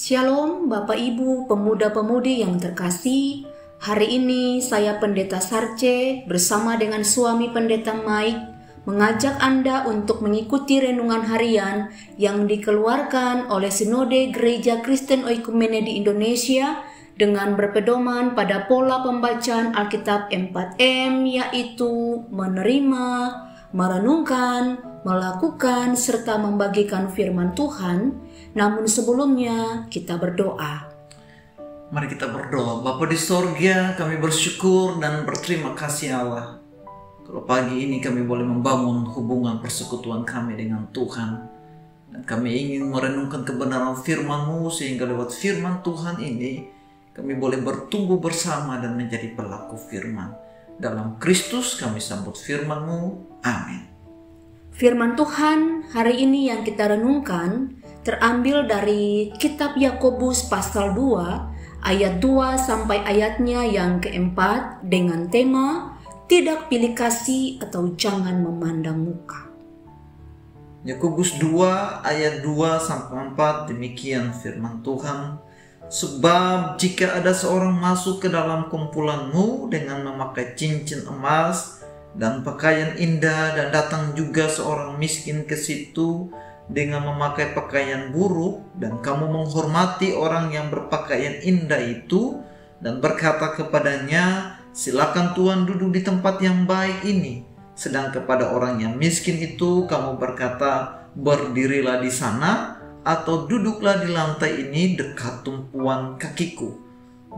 Shalom Bapak Ibu pemuda-pemudi yang terkasih. Hari ini saya Pendeta Sarce bersama dengan suami Pendeta Mike mengajak Anda untuk mengikuti renungan harian yang dikeluarkan oleh Sinode Gereja Kristen Oikumene di Indonesia dengan berpedoman pada pola pembacaan Alkitab 4M, yaitu menerima, merenungkan, melakukan, serta membagikan firman Tuhan. Namun sebelumnya kita berdoa. Mari kita berdoa. Bapa di sorga, kami bersyukur dan berterima kasih Allah. Kalau pagi ini kami boleh membangun hubungan persekutuan kami dengan Tuhan. Dan kami ingin merenungkan kebenaran firman-Mu, sehingga lewat firman Tuhan ini kami boleh bertumbuh bersama dan menjadi pelaku firman. Dalam Kristus kami sambut firman-Mu. Amin. Firman Tuhan hari ini yang kita renungkan terambil dari kitab Yakobus pasal 2 ayat 2 sampai ayatnya yang keempat dengan tema tidak pilih kasih atau jangan memandang muka. Yakobus 2 ayat 2 sampai 4, demikian firman Tuhan. Sebab jika ada seorang masuk ke dalam kumpulanmu dengan memakai cincin emas dan pakaian indah, dan datang juga seorang miskin ke situ dengan memakai pakaian buruk, dan kamu menghormati orang yang berpakaian indah itu dan berkata kepadanya, silakan Tuhan duduk di tempat yang baik ini. Sedang kepada orang yang miskin itu kamu berkata, berdirilah di sana atau duduklah di lantai ini dekat tumpuan kakiku.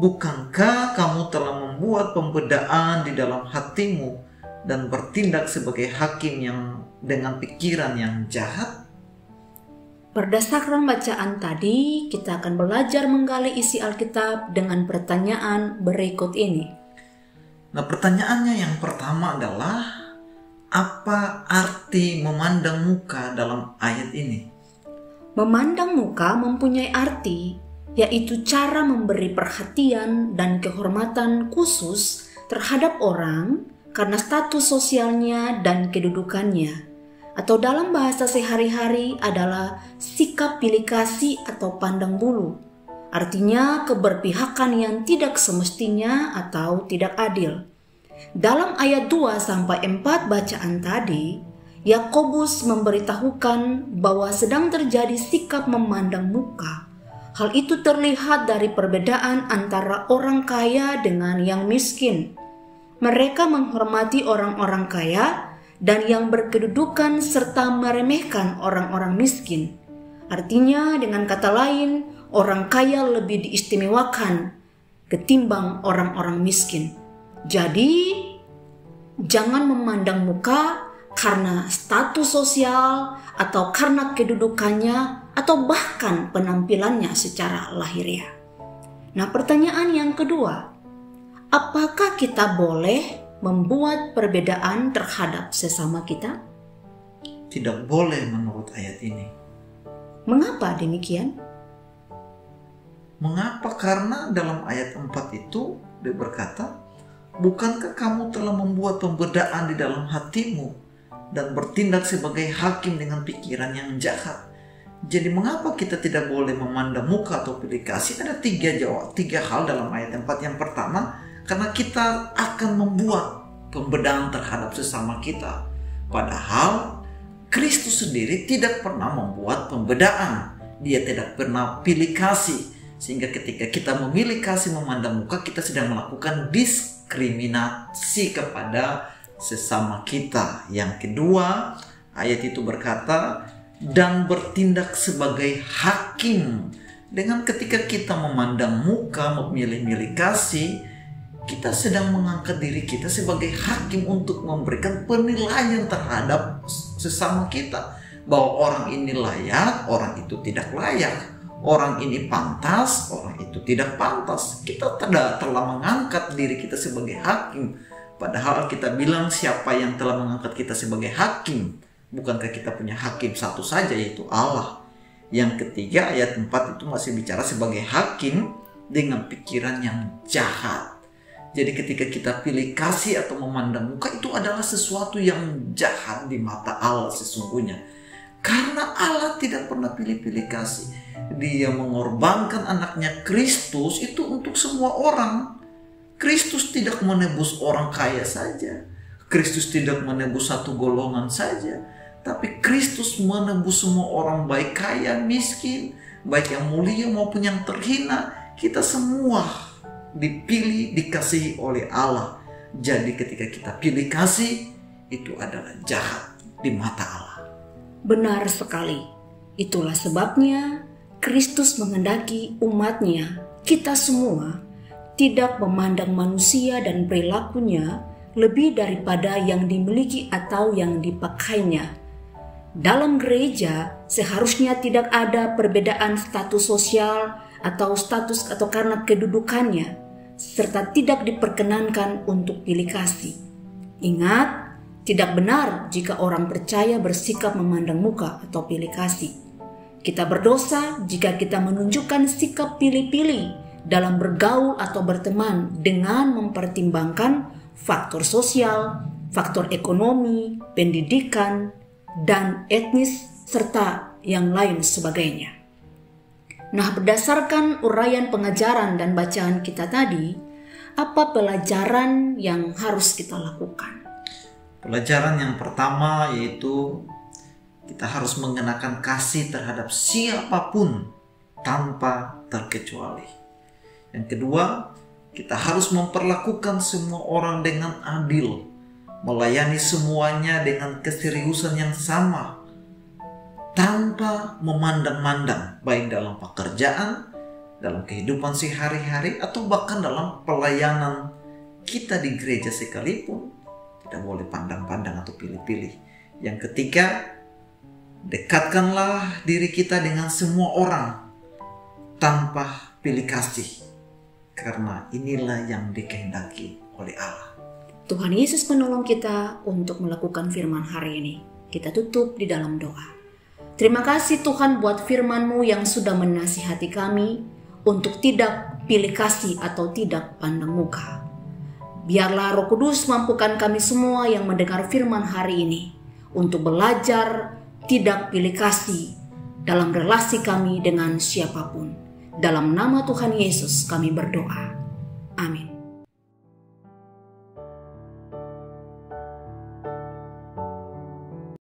Bukankah kamu telah membuat pembedaan di dalam hatimu dan bertindak sebagai hakim yang dengan pikiran yang jahat? Berdasarkan bacaan tadi, kita akan belajar menggali isi Alkitab dengan pertanyaan berikut ini. Nah, pertanyaannya yang pertama adalah, apa arti memandang muka dalam ayat ini? Memandang muka mempunyai arti, yaitu cara memberi perhatian dan kehormatan khusus terhadap orang karena status sosialnya dan kedudukannya, atau dalam bahasa sehari-hari adalah sikap pilih kasih atau pandang bulu. Artinya keberpihakan yang tidak semestinya atau tidak adil. Dalam ayat 2-4 bacaan tadi, Yakobus memberitahukan bahwa sedang terjadi sikap memandang muka. Hal itu terlihat dari perbedaan antara orang kaya dengan yang miskin. Mereka menghormati orang-orang kaya dan yang berkedudukan serta meremehkan orang-orang miskin. Artinya, dengan kata lain, orang kaya lebih diistimewakan ketimbang orang-orang miskin. Jadi, jangan memandang muka karena status sosial atau karena kedudukannya atau bahkan penampilannya secara lahiriah. Nah, pertanyaan yang kedua, apakah kita boleh membuat perbedaan terhadap sesama kita? Tidak boleh menurut ayat ini. Mengapa demikian? Mengapa? Karena dalam ayat 4 itu dia berkata, bukankah kamu telah membuat pembedaan di dalam hatimu dan bertindak sebagai hakim dengan pikiran yang jahat? Jadi mengapa kita tidak boleh memandang muka atau pilih kasih? Ada tiga hal dalam ayat 4. Yang pertama, karena kita akan membuat pembedaan terhadap sesama kita. Padahal Kristus sendiri tidak pernah membuat pembedaan. Dia tidak pernah pilih kasih. Sehingga ketika kita memilih kasih memandang muka, kita sedang melakukan diskriminasi kepada sesama kita. Yang kedua, ayat itu berkata, dan bertindak sebagai hakim. Dengan ketika kita memandang muka, memilih-milih kasih, kita sedang mengangkat diri kita sebagai hakim untuk memberikan penilaian terhadap sesama kita. Bahwa orang ini layak, orang itu tidak layak. Orang ini pantas, orang itu tidak pantas. Kita telah mengangkat diri kita sebagai hakim. Padahal kita bilang siapa yang telah mengangkat kita sebagai hakim? Bukankah kita punya hakim satu saja, yaitu Allah? Yang ketiga, ayat 4 itu masih bicara sebagai hakim dengan pikiran yang jahat. Jadi ketika kita pilih kasih atau memandang muka, itu adalah sesuatu yang jahat di mata Allah sesungguhnya. Karena Allah tidak pernah pilih-pilih kasih. Dia mengorbankan anaknya Kristus itu untuk semua orang. Kristus tidak menebus orang kaya saja. Kristus tidak menebus satu golongan saja. Tapi Kristus menebus semua orang, baik kaya, miskin, baik yang mulia maupun yang terhina. Kita semua dipilih, dikasihi oleh Allah. Jadi ketika kita pilih kasih, itu adalah jahat di mata Allah. Benar sekali. Itulah sebabnya Kristus menghendaki umatnya, kita semua, tidak memandang manusia dan perilakunya lebih daripada yang dimiliki atau yang dipakainya. Dalam gereja seharusnya tidak ada perbedaan status sosial atau status atau karena kedudukannya, serta tidak diperkenankan untuk pilih kasih. Ingat, tidak benar jika orang percaya bersikap memandang muka atau pilih kasih. Kita berdosa jika kita menunjukkan sikap pilih-pilih dalam bergaul atau berteman dengan mempertimbangkan faktor sosial, faktor ekonomi, pendidikan, dan etnis, serta yang lain sebagainya. Nah, berdasarkan uraian pengajaran dan bacaan kita tadi, apa pelajaran yang harus kita lakukan? Pelajaran yang pertama yaitu kita harus mengenakan kasih terhadap siapapun tanpa terkecuali. Yang kedua, kita harus memperlakukan semua orang dengan adil, melayani semuanya dengan keseriusan yang sama, tanpa memandang-mandang, baik dalam pekerjaan, dalam kehidupan sehari-hari, atau bahkan dalam pelayanan kita di gereja sekalipun. Tidak boleh pandang-pandang atau pilih-pilih. Yang ketiga, dekatkanlah diri kita dengan semua orang tanpa pilih kasih, karena inilah yang dikehendaki oleh Allah. Tuhan Yesus menolong kita untuk melakukan firman hari ini. Kita tutup di dalam doa. Terima kasih Tuhan buat firman-Mu yang sudah menasihati kami untuk tidak pilih kasih atau tidak pandang muka. Biarlah Roh Kudus mampukan kami semua yang mendengar firman hari ini untuk belajar tidak pilih kasih dalam relasi kami dengan siapapun. Dalam nama Tuhan Yesus kami berdoa.